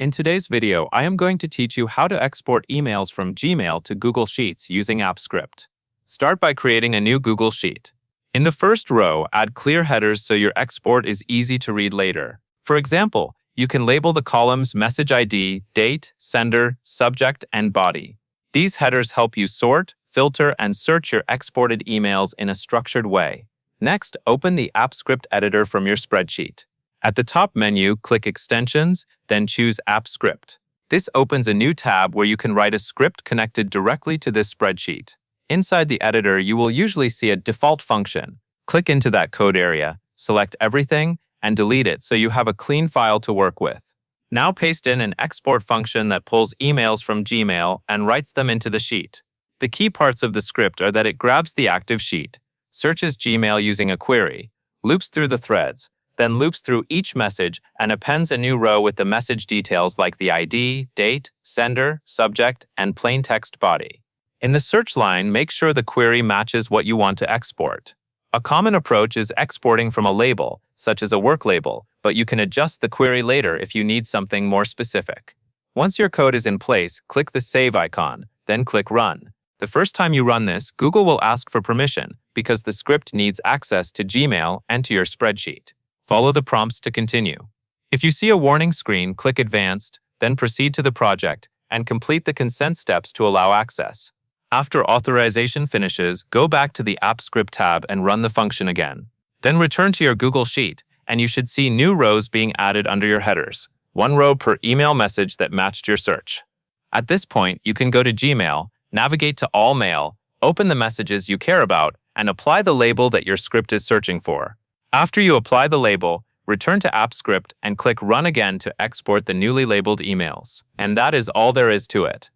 In today's video, I am going to teach you how to export emails from Gmail to Google Sheets using AppScript. Start by creating a new Google Sheet. In the first row, add clear headers so your export is easy to read later. For example, you can label the columns Message ID, Date, Sender, Subject, and Body. These headers help you sort, filter, and search your exported emails in a structured way. Next, open the AppScript editor from your spreadsheet. At the top menu, click Extensions, then choose AppScript. This opens a new tab where you can write a script connected directly to this spreadsheet. Inside the editor, you will usually see a default function. Click into that code area, select everything, and delete it so you have a clean file to work with. Now paste in an export function that pulls emails from Gmail and writes them into the sheet. The key parts of the script are that it grabs the active sheet, searches Gmail using a query, loops through the threads, then loops through each message and appends a new row with the message details like the ID, date, sender, subject, and plain text body. In the search line, make sure the query matches what you want to export. A common approach is exporting from a label, such as a work label, but you can adjust the query later if you need something more specific. Once your code is in place, click the Save icon, then click Run. The first time you run this, Google will ask for permission because the script needs access to Gmail and to your spreadsheet. Follow the prompts to continue. If you see a warning screen, click Advanced, then proceed to the project and complete the consent steps to allow access. After authorization finishes, go back to the AppScript tab and run the function again. Then return to your Google Sheet, and you should see new rows being added under your headers, one row per email message that matched your search. At this point, you can go to Gmail, navigate to All Mail, open the messages you care about, and apply the label that your script is searching for. After you apply the label, return to AppScript and click Run again to export the newly labeled emails. And that is all there is to it.